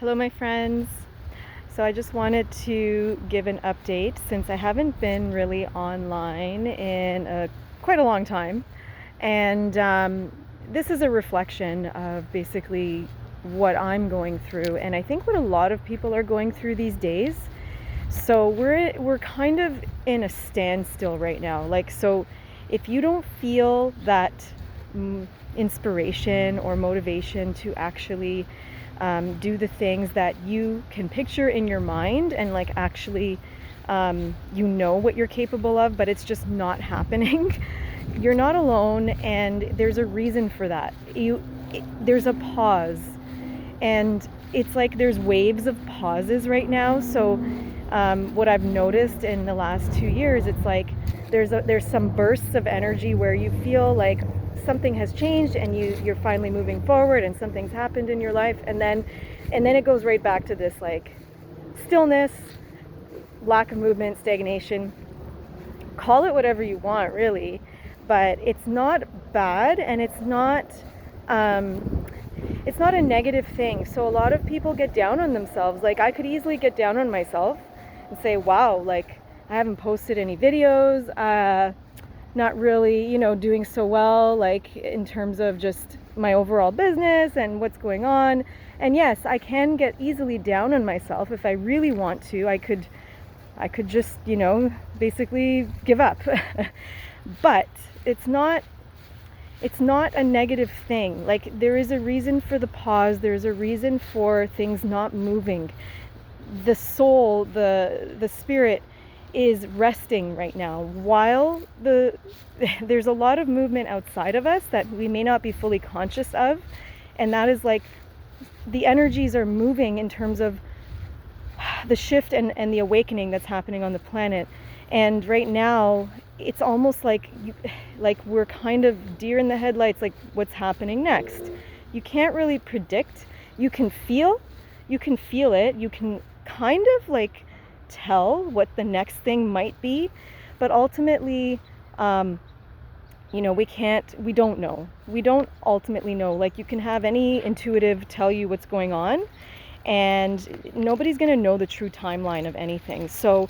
Hello, my friends. So I just wanted to give an update since I haven't been really online in quite a long time. And this is a reflection of basically what I'm going through, and I think what a lot of people are going through these days. So we're kind of in a standstill right now. So if you don't feel that inspiration or motivation to actually do the things that you can picture in your mind and actually what you're capable of, but it's just not happening. You're not alone, and there's a reason for that. There's a pause, and it's like there's waves of pauses right now. So what I've noticed in the last 2 years, it's like there's some bursts of energy where you feel like something has changed and you're finally moving forward and something's happened in your life, and then it goes right back to this stillness, lack of movement, stagnation. Call it whatever you want, really, but it's not bad, and it's not a negative thing. So a lot of people get down on themselves. I could easily get down on myself and say, wow, I haven't posted any videos, not really, doing so well, in terms of just my overall business and what's going on. And yes, I can get easily down on myself. If I really want to, I could just, basically give up. But it's not a negative thing. There is a reason for the pause. There's a reason for things not moving. The soul, the spirit is resting right now, while there's a lot of movement outside of us that we may not be fully conscious of, and that is the energies are moving in terms of the shift and the awakening that's happening on the planet. And right now it's almost like we're kind of deer in the headlights, what's happening next. You can't really predict. You can feel it. You can kind of tell what the next thing might be, but ultimately we don't know. We don't ultimately know. You can have any intuitive tell you what's going on, and nobody's going to know the true timeline of anything. So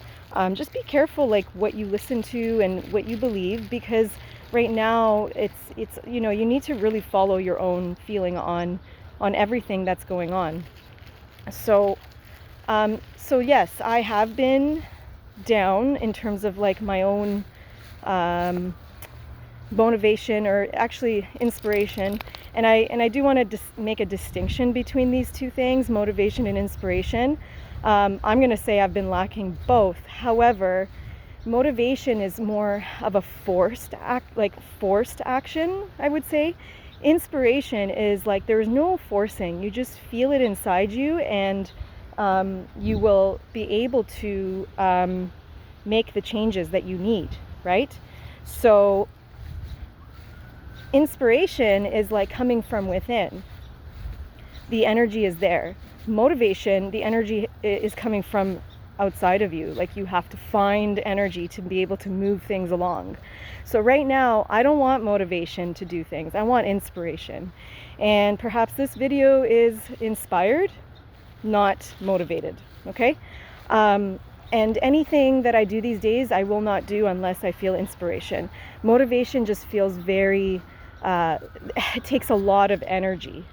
just be careful what you listen to and what you believe, because right now it's you need to really follow your own feeling on everything that's going on. So yes, I have been down in terms of my own motivation, or actually inspiration, and I do want to make a distinction between these two things, motivation and inspiration. I'm going to say I've been lacking both. However, motivation is more of a forced action, I would say. Inspiration is there's no forcing. You just feel it inside you, and you will be able to make the changes that you need, right? So inspiration is coming from within. The energy is there. Motivation, the energy is coming from outside of you. You have to find energy to be able to move things along. So right now, I don't want motivation to do things. I want inspiration. And perhaps this video is inspired, not motivated, okay? And anything that I do these days, I will not do unless I feel inspiration. Motivation just feels very, it takes a lot of energy,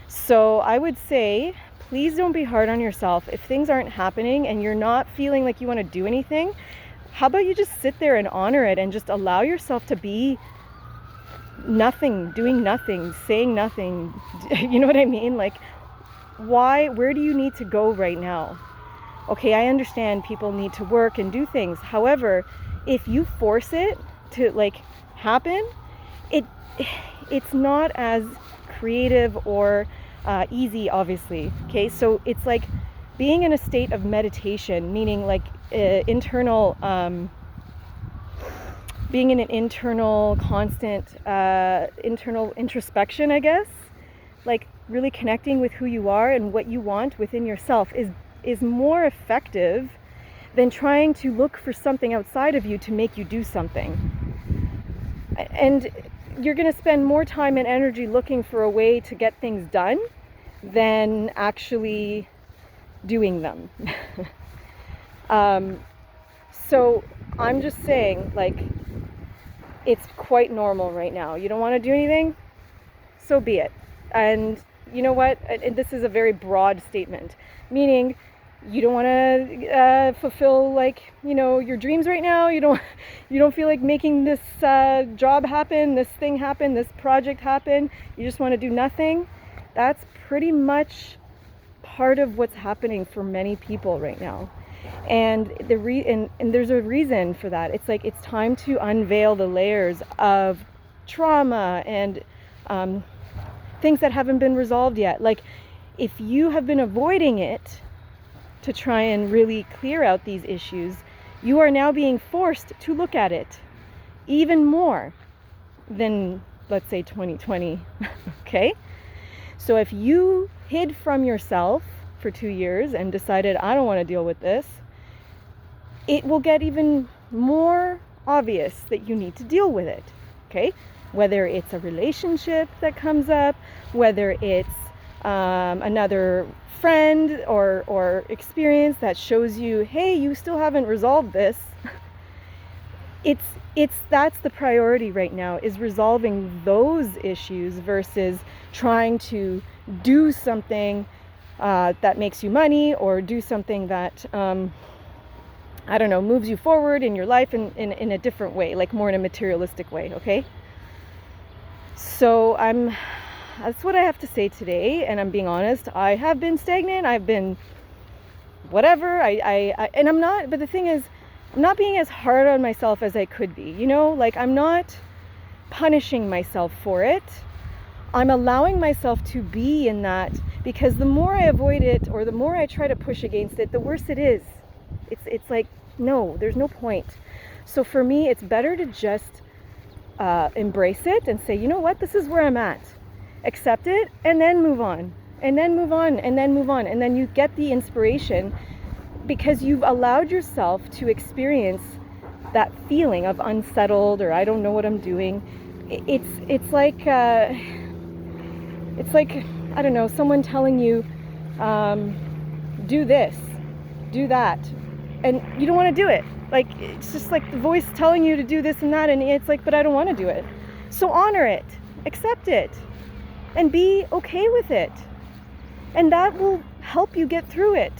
So I would say, please don't be hard on yourself. If things aren't happening and you're not feeling like you want to do anything, how about you just sit there and honor it and just allow yourself to be nothing, doing nothing, saying nothing. You know what I mean? Where do you need to go right now? Okay, I understand people need to work and do things. However, if you force it to happen, it's not as creative or easy, obviously. Okay, so it's being in a state of meditation, meaning internal, being in an internal, constant, internal introspection, I guess. Really connecting with who you are and what you want within yourself is more effective than trying to look for something outside of you to make you do something. And you're going to spend more time and energy looking for a way to get things done than actually doing them. So I'm just saying, like, it's quite normal right now. You don't want to do anything? So be it. And you know what? And this is a very broad statement, meaning you don't want to fulfill, like, you know, your dreams right now. You don't feel like making this job happen, this thing happen, this project happen. You just want to do nothing. That's pretty much part of what's happening for many people right now. And and there's a reason for that. It's like it's time to unveil the layers of trauma and things that haven't been resolved yet. Like, if you have been avoiding it to try and really clear out these issues, you are now being forced to look at it even more than, let's say, 2020. Okay? So if you hid from yourself for 2 years and decided, I don't want to deal with this, it will get even more obvious that you need to deal with it. Okay? Whether it's a relationship that comes up, whether it's another friend or experience that shows you, hey, you still haven't resolved this. That's the priority right now, is resolving those issues versus trying to do something that makes you money, or do something that I don't know, moves you forward in your life in a different way, like more in a materialistic way. Okay? So that's what I have to say today, and I'm being honest. I have been stagnant. I've been whatever. And I'm not. But the thing is, I'm not being as hard on myself as I could be. You know, like, I'm not punishing myself for it. I'm allowing myself to be in that, because the more I avoid it, or the more I try to push against it, the worse it is. It's like, no, there's no point. So for me, it's better to just embrace it and say, you know what, this is where I'm at. Accept it, and then move on, and then move on, and then move on. And then you get the inspiration because you've allowed yourself to experience that feeling of unsettled, or I don't know what I'm doing. It's like I don't know, someone telling you, do this, do that, and you don't want to do it. Like, it's just like the voice telling you to do this and that, and it's like, but I don't want to do it. So honor it, accept it, and be okay with it. And that will help you get through it.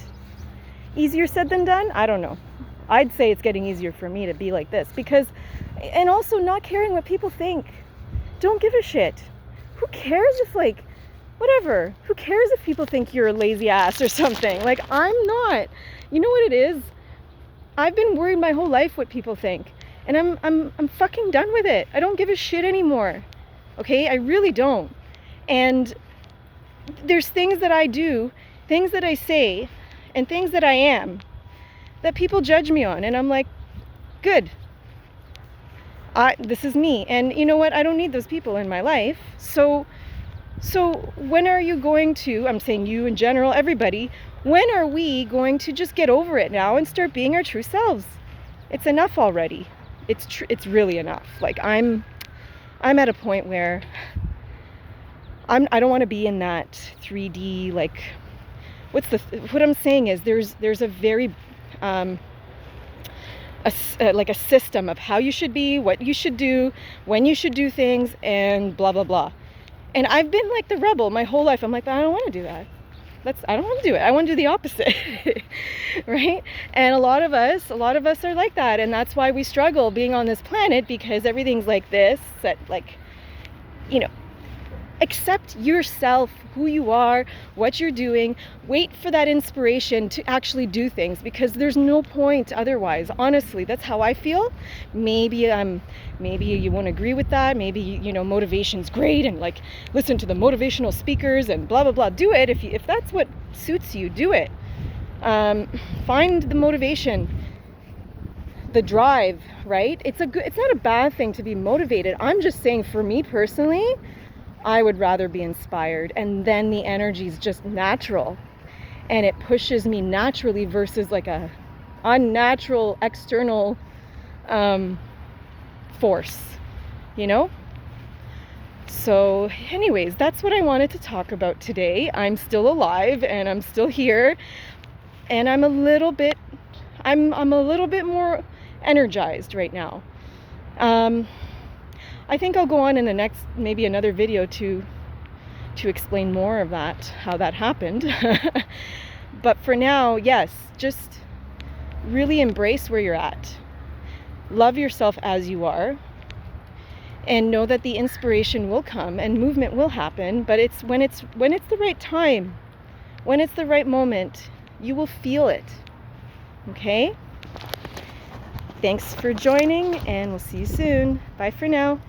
Easier said than done? I don't know. I'd say it's getting easier for me to be like this, because, and also not caring what people think. Don't give a shit. Who cares if, like, whatever. Who cares if people think you're a lazy ass or something? Like, I'm not. You know what it is? I've been worried my whole life what people think, and I'm fucking done with it. I don't give a shit anymore. Okay? I really don't. And there's things that I do, things that I say, and things that I am that people judge me on, and I'm like, good. This is me, and you know what? I don't need those people in my life. So when are you going to, I'm saying you in general, everybody, when are we going to just get over it now and start being our true selves? It's enough already. It's really enough. Like, I'm at a point where I don't want to be in that 3D, like, what I'm saying is there's a very like a system of how you should be, what you should do, when you should do things, and blah blah blah. And I've been like the rebel my whole life. I'm like, I don't want to do that. I don't want to do it. I want to do the opposite. Right? And a lot of us are like that, and that's why we struggle being on this planet, because everything's like this, that, like, you know, accept yourself, who you are, what you're doing. Wait for that inspiration to actually do things, because there's no point otherwise. Honestly, that's how I feel. Maybe you won't agree with that. Maybe, you know, motivation's great, and, like, listen to the motivational speakers and blah blah blah. Do it if that's what suits you. Do it. Find the motivation, the drive. Right? It's not a bad thing to be motivated. I'm just saying, for me personally, I would rather be inspired, and then the energy is just natural, and it pushes me naturally versus like a unnatural external force, you know? So anyways, that's what I wanted to talk about today. I'm still alive and I'm still here, and I'm a little bit more energized right now. I think I'll go on in the next, maybe another video to explain more of that, how that happened. But for now, yes, just really embrace where you're at. Love yourself as you are, and know that the inspiration will come and movement will happen, but it's when it's the right time, when it's the right moment, you will feel it. Okay? Thanks for joining, and we'll see you soon. Bye for now.